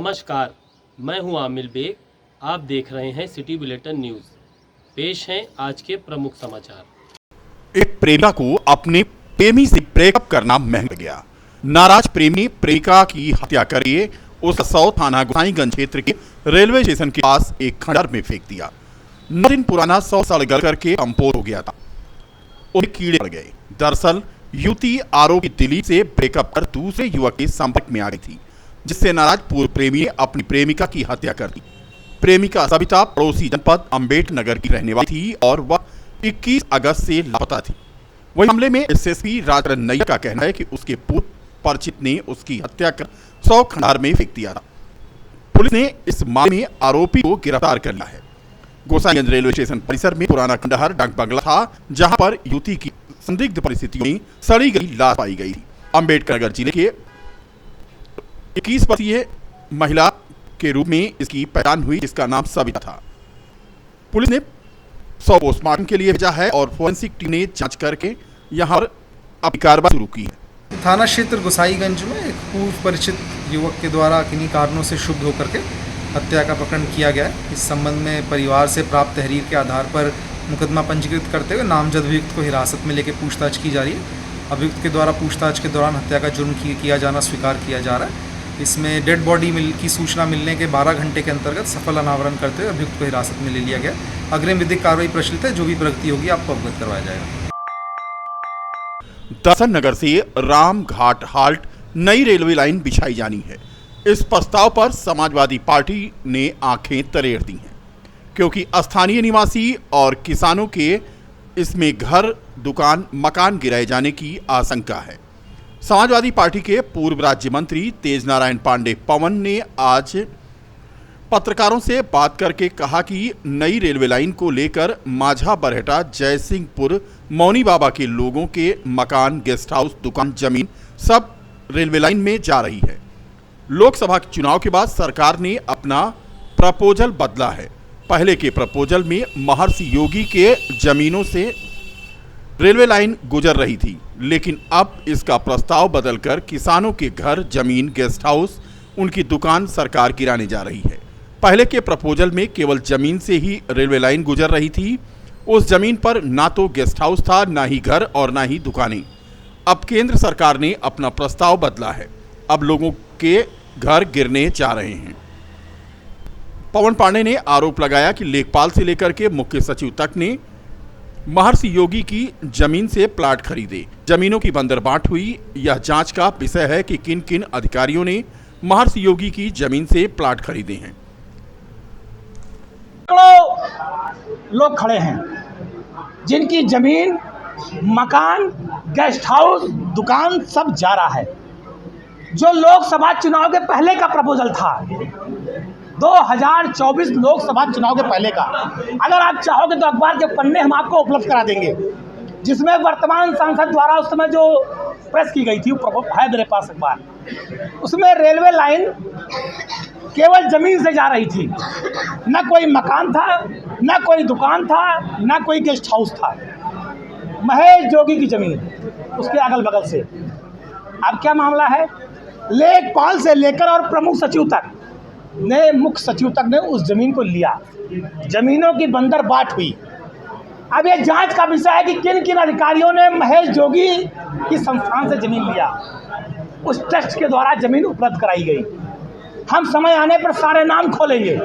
नमस्कार, मैं हूं आमिर बेग। आप देख रहे हैं सिटी बुलेटिन न्यूज़। पेश हैं आज के प्रमुख समाचार। एक प्रेमिका को अपने प्रेमी से ब्रेकअप करना महंगा गया। नाराज प्रेमी प्रेमिका की हत्या करके उस 100 थाना गोसाईगंज क्षेत्र के रेलवे स्टेशन के पास एक खंडहर में फेंक दिया। 9 दिन पुराना 100 सड़ गल करके कंपोज हो गया था। उन्हें कीड़े पड़ गए। दरअसल युवती आरोपी दिलीप से ब्रेकअप कर दूसरे युवक के संपर्क में आ गई थी, जिससे नाराज पूर्व प्रेमी ने अपनी प्रेमिका की हत्या कर दी। प्रेमिका सविता पड़ोसी जनपद अम्बेडकर नगर की रहने वाली थी और वह 21 अगस्त से लापता थी। वही मामले में एसएसपी राजकरण नैयर का कहना है कि उसके पूर्व परिचित ने उसकी हत्या कर 100 खंडहर में फेंक दिया था। पुलिस ने इस मामले में आरोपी को गिरफ्तार कर लिया है। गोसाईगंज रेलवे स्टेशन परिसर में पुराना खंडहर डाक बंगला था, जहां पर युवती की संदिग्ध परिस्थितियों में सड़ी गई लाश पाई गई थी। अम्बेडकर नगर जिले के 21 वर्षीय महिला के रूप में इसकी पहचान हुई, जिसका नाम सविता था। पुलिस ने 100 पोस्टमार्टम के लिए भेजा है और फोरेंसिक टीम ने जांच करके यहां अपनी कार्रवाई शुरू की है। थाना क्षेत्र गोसाईगंज में एक पूर्व परिचित युवक के द्वारा किन्हीं कारणों से क्षुब्ध होकर के हत्या का प्रकरण किया गया है। इस संबंध में परिवार से प्राप्त तहरीर के आधार पर मुकदमा पंजीकृत करते हुए नामजद अभियुक्त को हिरासत में लेकर पूछताछ की जा रही है। अभियुक्त के द्वारा पूछताछ के दौरान हत्या का जुर्म किया जाना स्वीकार किया जा रहा है। इसमें डेड बॉडी की सूचना मिलने के 12 घंटे के अंतर्गत सफल अनावरण करते हुए अभियुक्त को हिरासत में ले लिया गया। अग्रिम विधिक कार्रवाई प्रचलित है, जो भी प्रगति होगी आपको अवगत करवाया जाएगा। दर्शन नगर से राम घाट हाल्ट नई रेलवे लाइन बिछाई जानी है। इस प्रस्ताव पर समाजवादी पार्टी ने आंखें तरेड़ दी हैं, क्योंकि स्थानीय निवासी और किसानों के इसमें घर, दुकान, मकान गिराए जाने की आशंका है। समाजवादी पार्टी के पूर्व राज्य मंत्री तेज नारायण पांडे पवन ने आज पत्रकारों से बात करके कहा कि नई रेलवे लाइन को लेकर माझा, बरहटा, जयसिंहपुर, मौनी बाबा के लोगों के मकान, गेस्ट हाउस, दुकान, जमीन सब रेलवे लाइन में जा रही है। लोकसभा चुनाव के बाद सरकार ने अपना प्रपोजल बदला है। पहले के प्रपोजल में महर्षि योगी के जमीनों से रेलवे लाइन गुजर रही थी, लेकिन अब इसका प्रस्ताव बदलकर किसानों के घर, जमीन, गेस्ट हाउस, उनकी दुकान सरकार गिराने जा रही है। पहले के प्रपोजल में केवल जमीन से ही रेलवे लाइन गुजर रही थी। उस जमीन पर ना तो गेस्ट हाउस था, ना ही घर और ना ही दुकानें। अब केंद्र सरकार ने अपना प्रस्ताव बदला है। अब लोगों के घर गिरने जा रहे हैं। पवन पांडे ने आरोप लगाया कि लेखपाल से लेकर के मुख्य सचिव तक ने महर्षि योगी की जमीन से प्लाट खरीदे। जमीनों की बंदरबांट हुई। यह जांच का विषय है कि किन किन अधिकारियों ने महर्षि योगी की जमीन से प्लाट खरीदे हैं। लोग खड़े हैं जिनकी जमीन, मकान, गेस्ट हाउस, दुकान सब जा रहा है। जो लोकसभा चुनाव के पहले का प्रपोजल था, 2024 लोकसभा चुनाव के पहले का, अगर आप चाहोगे तो अखबार के पन्ने हम आपको उपलब्ध करा देंगे, जिसमें वर्तमान सांसद द्वारा उस समय जो प्रेस की गई थी वो है मेरे पास अखबार। उसमें रेलवे लाइन केवल जमीन से जा रही थी, न कोई मकान था, न कोई दुकान था, न कोई गेस्ट हाउस था। महेश जोगी की जमीन, उसके अगल बगल से। अब क्या मामला है? लेखपाल से लेकर और प्रमुख सचिव तक ने, मुख्य सचिव तक ने उस जमीन को लिया। जमीनों की बंदरबाट हुई। अब ये जांच का विषय है कि किन किन अधिकारियों ने महेश जोगी की संस्थान से जमीन लिया। उस ट्रस्ट के द्वारा जमीन उपलब्ध कराई गई। हम समय आने पर सारे नाम खोलेंगे।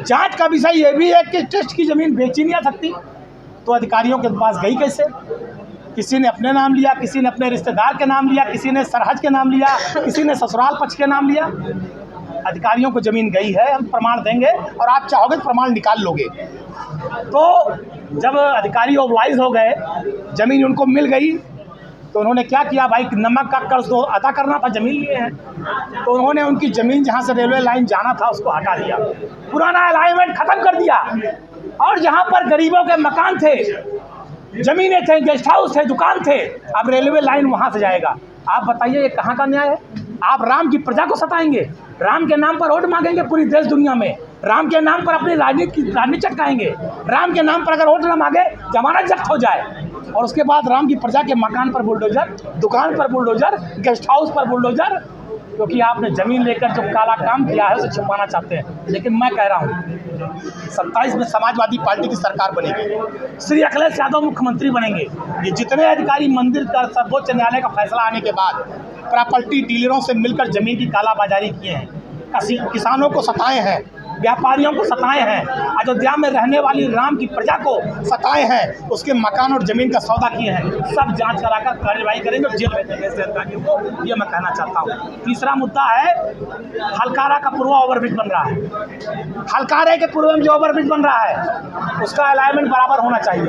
जांच का विषय ये भी है कि ट्रस्ट की जमीन बेची नहीं जा सकती, तो अधिकारियों के पास गई कैसे? किसी ने अपने नाम लिया, किसी ने अपने रिश्तेदार के नाम लिया, किसी ने सरहज के नाम लिया, किसी ने ससुराल पक्ष के नाम लिया। अधिकारियों को जमीन गई है, हम प्रमाण देंगे और आप चाहोगे तो प्रमाण निकाल लोगे। तो जब अधिकारी ओबलाइज हो गए, जमीन उनको मिल गई, तो उन्होंने क्या किया? भाई नमक का कर्ज तो अदा करना था, जमीन लिए हैं, तो उन्होंने उनकी जमीन जहाँ से रेलवे लाइन जाना था उसको हटा दिया, पुराना अलाइनमेंट खत्म कर दिया। और जहाँ पर गरीबों के मकान थे, जमीनें थे, गेस्ट हाउस थे, दुकान थे, अब रेलवे लाइन वहाँ से जाएगा। आप बताइए ये कहाँ का न्याय है? आप राम की प्रजा को सताएंगे, राम के नाम पर वोट मांगेंगे पूरी देश दुनिया में, राम के नाम पर अपनी राजनीति चटकाएंगे, राम के नाम पर अगर वोट न मांगे जमानत जब्त हो जाए, और उसके बाद राम की प्रजा के मकान पर बुलडोजर, दुकान पर बुलडोजर, गेस्ट हाउस पर बुलडोजर, क्योंकि आपने ज़मीन लेकर जो काला काम किया है उसे छुपाना चाहते हैं। लेकिन मैं कह रहा हूँ 27 में समाजवादी पार्टी की सरकार बनेगी, श्री अखिलेश यादव मुख्यमंत्री बनेंगे। ये जितने अधिकारी मंदिर का सर्वोच्च न्यायालय का फैसला आने के बाद प्रॉपर्टी डीलरों से मिलकर ज़मीन की कालाबाजारी किए हैं, किसानों को सताए हैं, व्यापारियों को सताए हैं, अयोध्या में रहने वाली राम की प्रजा को सताए हैं, उसके मकान और ज़मीन का सौदा किए हैं, सब जांच कराकर कार्रवाई करेंगे और जेल भेज देंगे ऐसे अधिकारियों को। ये मैं कहना चाहता हूँ। तीसरा मुद्दा है हलकारा का पूर्वा ओवरब्रिज बन रहा है। हलकारे के पूर्व में जो ओवरब्रिज बन रहा है उसका अलाइनमेंट बराबर होना चाहिए,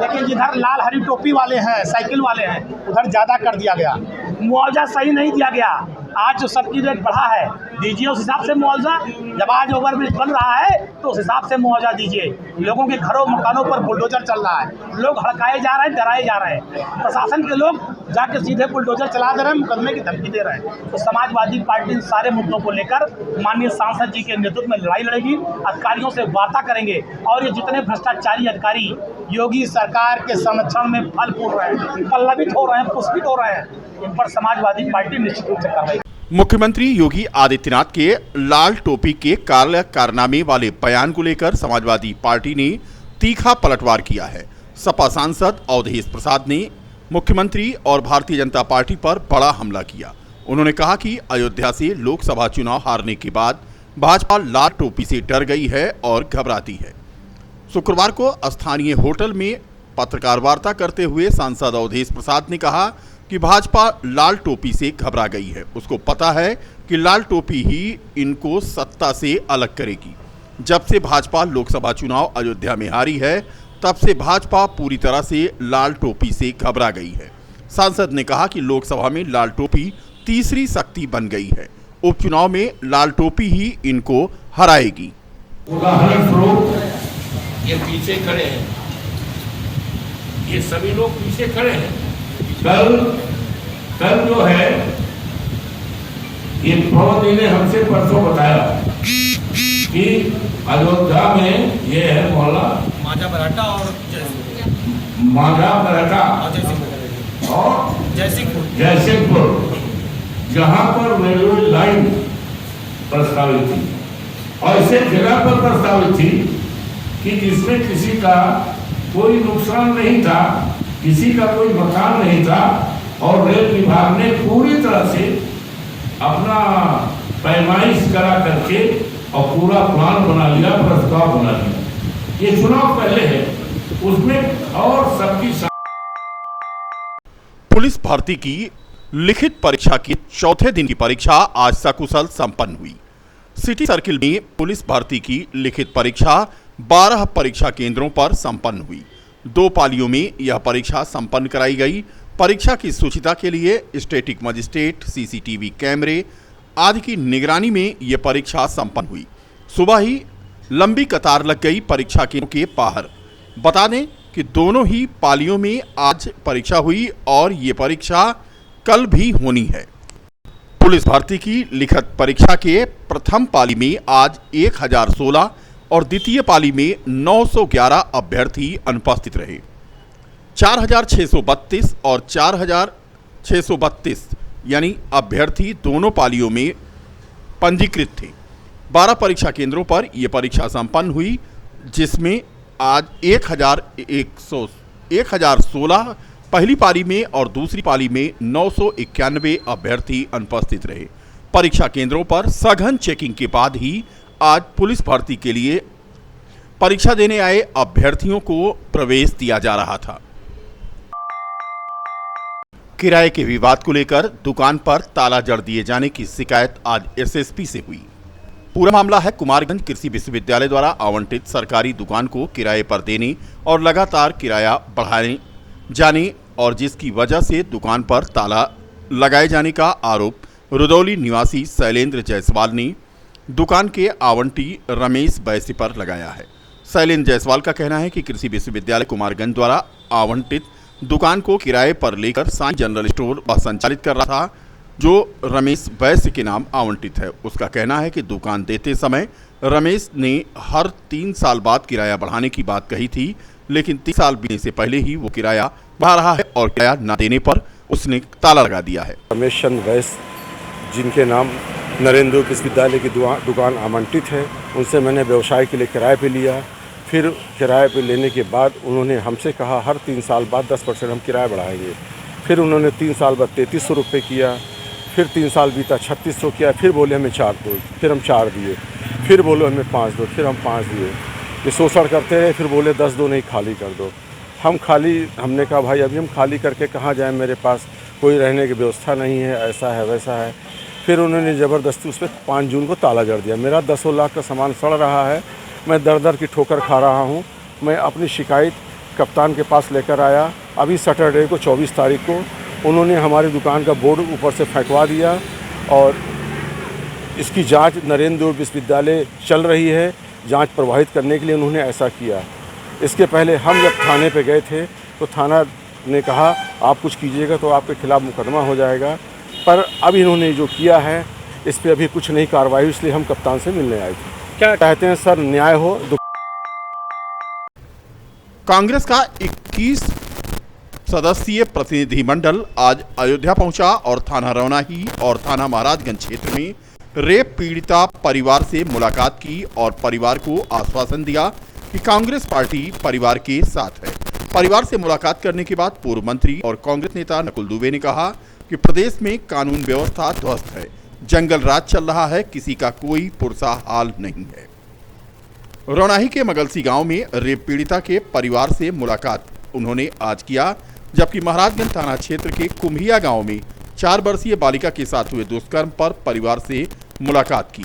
लेकिन जिधर लाल हरी टोपी वाले हैं, साइकिल वाले हैं, उधर ज़्यादा कर दिया गया। मुआवजा सही नहीं दिया गया। आज जो सब्सिडी रेट बढ़ा है दीजिए उस हिसाब से मुआवजा। जब आज ओवरब्रिज बन रहा है तो उस हिसाब से मुआवजा दीजिए। लोगों के घरों मकानों पर बुलडोजर चल रहा है, लोग हड़काए जा रहे हैं, डराए जा रहे हैं। प्रशासन के लोग जाके सीधे बुलडोजर चला दे रहे हैं, मुकदमे की धमकी दे रहे हैं। तो समाजवादी पार्टी इन सारे मुद्दों को लेकर माननीय सांसद जी के नेतृत्व में लड़ाई लड़ेगी, अधिकारियों से वार्ता करेंगे और ये जितने भ्रष्टाचारी अधिकारी योगी सरकार के संरक्षण में फल फूल रहे हैं, पल्लवित हो रहे हैं, पुष्पित हो रहे हैं, इन पर समाजवादी पार्टी निश्चित रूप से कार्रवाई। मुख्यमंत्री योगी आदित्यनाथ के लाल टोपी के कारनामे वाले बयान को लेकर समाजवादी पार्टी ने तीखा पलटवार किया है। सपा सांसद अवधेश प्रसाद ने मुख्यमंत्री और भारतीय जनता पार्टी पर बड़ा हमला किया। उन्होंने कहा कि अयोध्या से लोकसभा चुनाव हारने के बाद भाजपा लाल टोपी से डर गई है और घबराती है। शुक्रवार को स्थानीय होटल में पत्रकार वार्ता करते हुए सांसद अवधेश प्रसाद ने कहा कि भाजपा लाल टोपी से घबरा गई है। उसको पता है कि लाल टोपी ही इनको सत्ता से अलग करेगी। जब से भाजपा लोकसभा चुनाव अयोध्या में हारी है तब से भाजपा पूरी तरह से लाल टोपी से घबरा गई है। सांसद ने कहा कि लोकसभा में लाल टोपी तीसरी शक्ति बन गई है। उपचुनाव में लाल टोपी ही इनको हराएगी। उदाहरण स्वरूप ये पीछे खड़े हैं, ये सभी लोग पीछे खड़े हैं। कल जो है ये प्रवक्ता ने हमसे परसों बताया कि अयोध्या में ये है मोहल्ला माजा बराटा और जयसिंहपुर, जहां पर रेलवे लाइन प्रस्तावित थी और इसे जगह पर प्रस्तावित थी कि जिसमें किसी का कोई नुकसान नहीं था, किसी का कोई मकान नहीं था और रेल विभाग ने पूरी तरह से अपना पैमाइश करा करके और पूरा प्लान बना लिया, प्रस्ताव बना लिया। ये चुनाव पहले है, उसमें और सबकी पुलिस भर्ती की लिखित परीक्षा की चौथे दिन की परीक्षा आज सकुशल संपन्न हुई। सिटी सर्किल में पुलिस भर्ती की लिखित परीक्षा 12 परीक्षा केंद्रों पर संपन्न हुई। 2 पालियों में यह परीक्षा संपन्न कराई गई। परीक्षा की शुचिता के लिए स्टैटिक मजिस्ट्रेट, सीसीटीवी कैमरे आदि की निगरानी में यह परीक्षा संपन्न हुई। सुबह ही लंबी कतार लग गई परीक्षा केंद्रों के बाहर। बता दें कि दोनों ही पालियों में आज परीक्षा हुई और ये परीक्षा कल भी होनी है। पुलिस भर्ती की लिखित परीक्षा के प्रथम पाली में आज 1016 और द्वितीय पाली में 911 अभ्यर्थी अनुपस्थित रहे। 4632 और 4632 यानी अभ्यर्थी दोनों पालियों में पंजीकृत थे। 12 परीक्षा केंद्रों पर यह परीक्षा संपन्न हुई, जिसमें आज 1016 पहली पाली में और दूसरी पाली में 991 अभ्यर्थी अनुपस्थित रहे। परीक्षा केंद्रों पर सघन चेकिंग के बाद ही आज पुलिस भर्ती के लिए परीक्षा देने आए अभ्यर्थियों को प्रवेश दिया जा रहा था। किराए के विवाद को लेकर दुकान पर ताला जड़ दिए जाने की शिकायत आज एसएसपी से हुई। पूरा मामला है कुमारगंज कृषि विश्वविद्यालय द्वारा आवंटित सरकारी दुकान को किराए पर देने और लगातार किराया बढ़ाने जाने और जिसकी वजह से दुकान पर ताला लगाए जाने का आरोप रुदौली निवासी शैलेंद्र जायसवाल ने दुकान के आवंटी रमेश बैसी पर लगाया है। शैलेंद्र जायसवाल का कहना है कि कृषि विश्वविद्यालय कुमारगंज द्वारा आवंटित दुकान को किराए पर लेकर साईं जनरल स्टोर वह संचालित कर रहा था, जो रमेश बैसी के नाम आवंटित है। उसका कहना है कि दुकान देते समय रमेश ने हर 3 साल बाद किराया बढ़ाने की बात कही थी, लेकिन 3 साल बीतने से पहले ही वो किराया बढ़ा रहा है और किराया न देने पर उसने ताला लगा दिया है। रमेश चंद्र बैस जिनके नाम नरेंद्र विश्वविद्यालय की दुकान आमंत्रित है, उनसे मैंने व्यवसाय के लिए किराए पे लिया। फिर किराए पे लेने के बाद उन्होंने हमसे कहा हर 3 साल बाद 10% हम किराया बढ़ाएंगे। फिर उन्होंने 3 साल बाद 3300 रुपये किया। फिर 3 साल बीता 3600 किया। फिर बोले हमें 4 दो, फिर हम 4 दिए। फिर बोले हमें 5 दो, फिर हम 5 दिए। ये शोषण करते रहे। फिर बोले 10 दो नहीं, खाली कर दो। हमने कहा भाई अभी हम खाली करके कहाँ जाएं, मेरे पास कोई रहने की व्यवस्था नहीं है, ऐसा है वैसा है। फिर उन्होंने ज़बरदस्ती उस पर 5 जून को ताला जड़ दिया। मेरा 10 लाख का सामान सड़ रहा है, मैं दर दर की ठोकर खा रहा हूँ। मैं अपनी शिकायत कप्तान के पास लेकर आया। अभी सैटरडे को 24 तारीख को उन्होंने हमारी दुकान का बोर्ड ऊपर से फेंकवा दिया और इसकी जांच नरेंद्र विश्वविद्यालय चल रही है। जांच प्रभावित करने के लिए उन्होंने ऐसा किया। इसके पहले हम जब थाने पे गए थे तो थाना ने कहा आप कुछ कीजिएगा तो आपके खिलाफ़ मुकदमा हो जाएगा, पर अब इन्होंने जो किया है इस पर अभी कुछ नहीं कार्रवाई, इसलिए हम कप्तान से मिलने आए थे। क्या कहते हैं सर, न्याय हो। कांग्रेस का 21 सदस्यीय प्रतिनिधिमंडल आज अयोध्या पहुंचा और थाना रौनाही और थाना महाराजगंज क्षेत्र में रेप पीड़िता परिवार से मुलाकात की और परिवार को आश्वासन दिया कि कांग्रेस पार्टी परिवार के साथ है। परिवार से मुलाकात करने के बाद पूर्व मंत्री और कांग्रेस नेता नकुल दुबे ने कहा कि प्रदेश में कानून व्यवस्था ध्वस्त है, जंगल राज चल रहा है, किसी का कोई पुरसा हाल नहीं है। रौनाही के मगलसी गांव में रेप पीड़िता के परिवार से मुलाकात उन्होंने आज किया, जबकि महाराजगंज थाना क्षेत्र के कुम्हिया गांव में 4 वर्षीय बालिका के साथ हुए दुष्कर्म पर परिवार से मुलाकात की।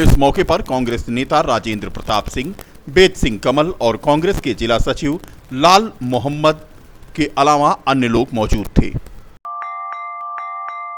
इस मौके पर कांग्रेस नेता राजेंद्र प्रताप सिंह, बेद सिंह कमल और कांग्रेस के जिला सचिव लाल मोहम्मद के अलावा अन्य लोग मौजूद थे।